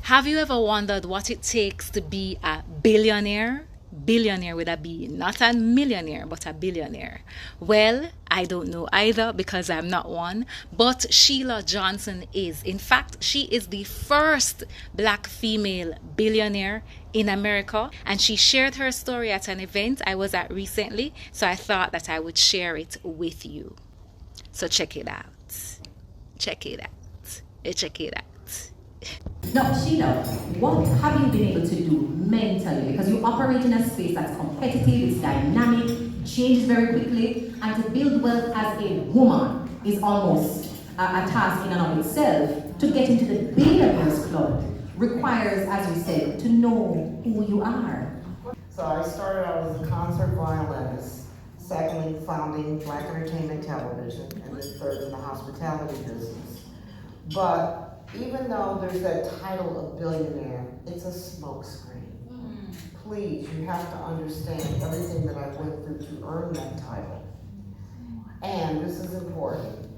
Have you ever wondered what it takes to be a billionaire? Billionaire with a B, not a millionaire, but a billionaire. Well, I don't know either because I'm not one, but Sheila Johnson is. In fact, she is the first black female billionaire in America, and she shared her story at an event I was at recently, so I thought that I would share it with you. So check it out. Check it out. Check it out. Now, Sheila, what have you been able to do mentally? Because you operate in a space that's competitive, it's dynamic, changes very quickly, and to build wealth as a woman is almost a task in and of itself. To get into the Billionaires Club requires, as you said, to know who you are. So I started out as a concert violinist, secondly founding Black Entertainment Television, and then third in the hospitality business. But even though there's that title of billionaire, it's a smokescreen. Please, you have to understand everything that I went through to earn that title. And this is important.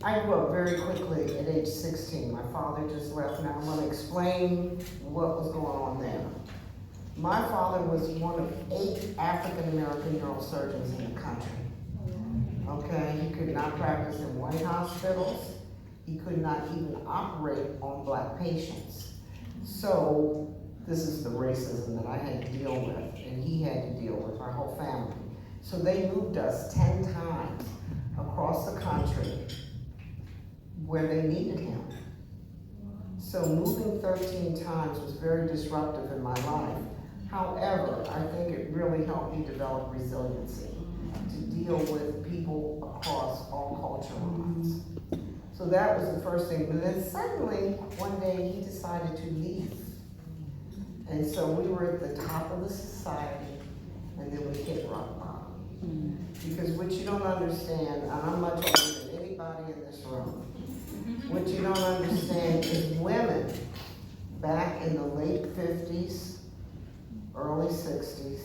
I grew up very quickly at age 16. My father just left. Now I'm going to explain what was going on there. My father was one of 8 African American neurosurgeons in the country. Okay, he could not practice in white hospitals. He could not even operate on black patients. So this is the racism that I had to deal with, and he had to deal with, our whole family. So they moved us 10 times across the country where they needed him. So moving 13 times was very disruptive in my life. However, I think it really helped me develop resiliency to deal with people across all culture lines. So that was the first thing. But then suddenly, one day, he decided to leave. And so we were at the top of the society, and then we hit rock bottom. Because what you don't understand, and I'm much older than anybody in this room, what you don't understand is women back in the late 50s, early 60s,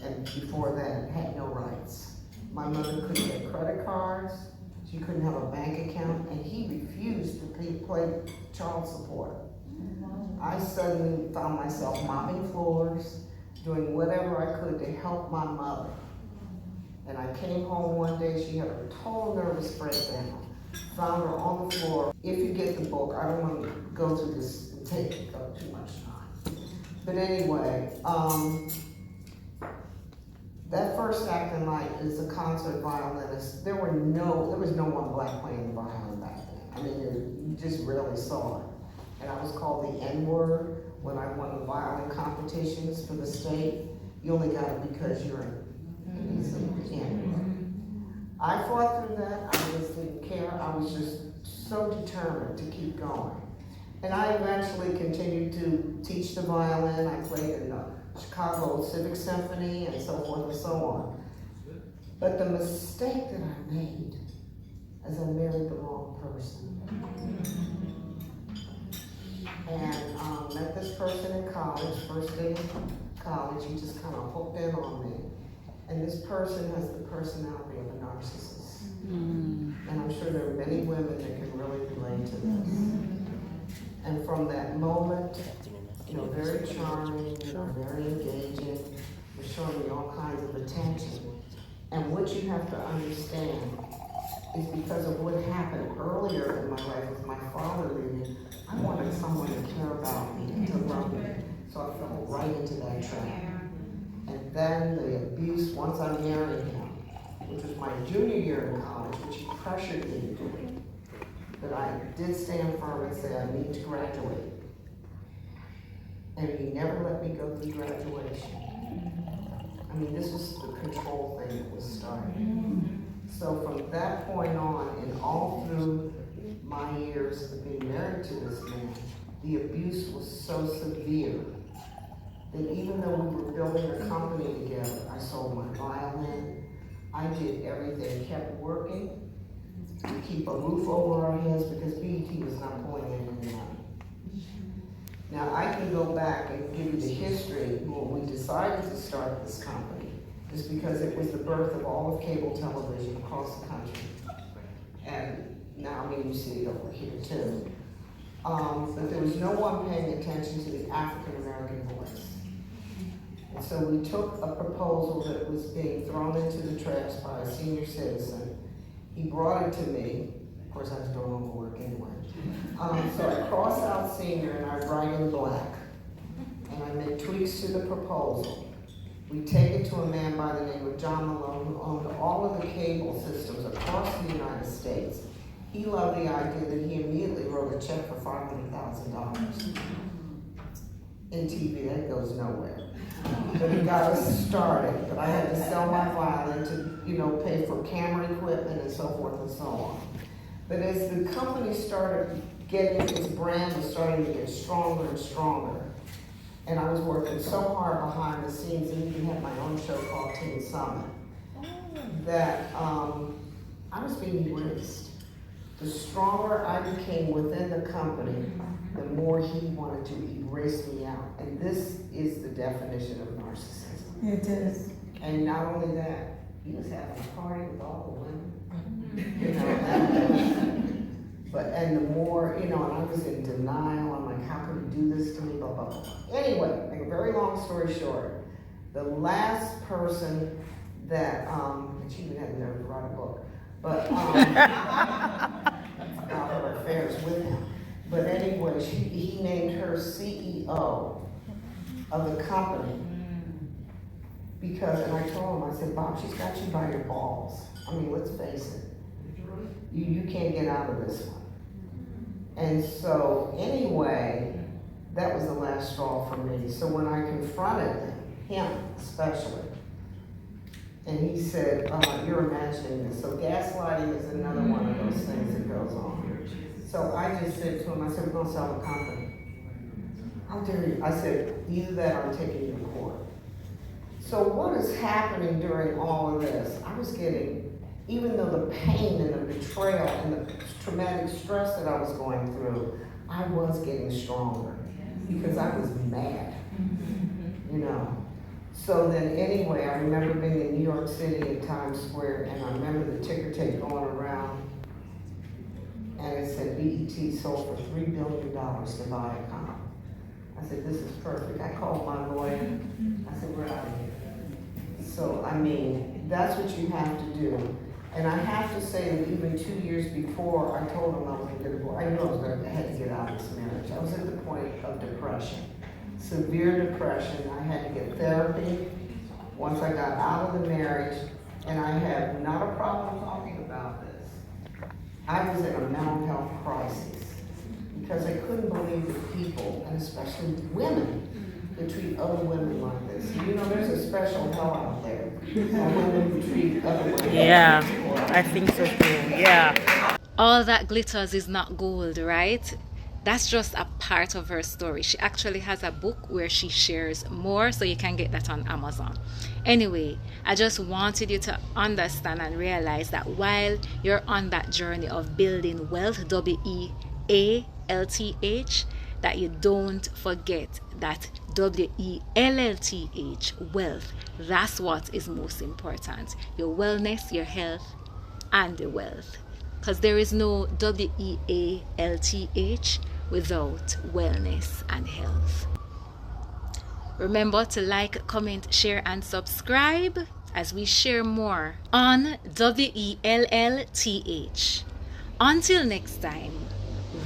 and before that had no rights. My mother couldn't get credit cards. She couldn't have a bank account, and he refused to pay child support. I suddenly found myself mopping floors, doing whatever I could to help my mother. And I came home one day, she had a total nervous breakdown. Found her on the floor. If you get the book, I don't want to go through this and take up too much time. But anyway, that first act in life is a concert violinist. There was no one black playing the violin back then. I mean, you just rarely saw it. And I was called the N-word when I won the violin competitions for the state. You only got it because you're an N-word. I fought through that. I just didn't care. I was just so determined to keep going. And I eventually continued to teach the violin. I played in the Chicago Civic Symphony and so forth and so on. But the mistake that I made is I married the wrong person. And met this person in college, first day in college, he just kind of hooked in on me. And this person has the personality of a narcissist. And I'm sure there are many women that can really relate to this. And from that moment, very charming, very engaging, was showing me all kinds of attention. And what you have to understand is because of what happened earlier in my life with my father leaving, I wanted someone to care about me and to love me. So I fell right into that trap. And then the abuse, once I married him, which was my junior year in college, which he pressured me to do, but I did stand firm and say I need to graduate. And he never let me go through graduation. I mean, this was the control thing that was starting. So from that point on, and all through my years of being married to this man, the abuse was so severe that even though we were building a company together, I sold my violin, I did everything, kept working to keep a roof over our heads because BET was not pulling in any money. Now I can go back and give you the history when we decided to start this company. Is because it was the birth of all of cable television across the country. And now, I mean, you see it over here too. but there was no one paying attention to the African American voice. And so we took a proposal that was being thrown into the trash by a senior citizen. He brought it to me. Of course, I was doing all the work anyway. So I cross out senior and I write in black. And I make tweaks to the proposal. We take it to a man by the name of John Malone, who owned all of the cable systems across the United States. He loved the idea that he immediately wrote a check for $500,000. In TV, that goes nowhere. But it got us started. But I had to sell my violin to, pay for camera equipment and so forth and so on. But as the company started getting, its brand was starting to get stronger and stronger. And I was working so hard behind the scenes, and even had my own show called Teen Summit, that I was being erased. The stronger I became within the company, the more he wanted to erase me out. And this is the definition of narcissism. It is. And not only that, he was having a party with all the women. And the more, and I was in denial. I'm like, how could he do this to me, blah, blah, blah. Anyway, make a very long story short, the last person that, and she even had the nerve to write a book, but, about her affairs with him. But anyway, he named her CEO of the company because, and I told him, I said, Bob, she's got you by your balls. I mean, let's face it. You can't get out of this one. And so anyway, that was the last straw for me. So when I confronted him especially, and he said, you're imagining this. So gaslighting is another one of those things that goes on. So I just said to him, I said, we're gonna sell the company. How dare you? I said, either that or I'm taking you to court. So what is happening during all of this? I was getting, even though the pain and the betrayal and the traumatic stress that I was going through, I was getting stronger because I was mad, So then anyway, I remember being in New York City at Times Square, and I remember the ticker tape going around, and it said BET sold for $3 billion to Viacom. I said, this is perfect. I called my lawyer. I said, we're out of here. So, I mean, that's what you have to do. And I have to say that even 2 years before I told him I was going to get divorced, I knew I had to get out of this marriage. I was at the point of depression, severe depression. I had to get therapy once I got out of the marriage, and I have not a problem talking about this. I was in a mental health crisis because I couldn't believe that people, and especially women, that treat other women like this. There's a special hell out there on women who treat other women. Yeah, I think so too. Yeah. All that glitters is not gold, right? That's just a part of her story. She actually has a book where she shares more, so you can get that on Amazon. Anyway, I just wanted you to understand and realize that while you're on that journey of building wealth, W-E-A-L-T-H, that you don't forget that W-E-L-L-T-H, wealth. That's what is most important. Your wellness, your health, and the wealth. Because there is no W-E-A-L-T-H without wellness and health. Remember to like, comment, share, and subscribe as we share more on WELLTH. Until next time,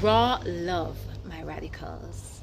raw love, my radicals.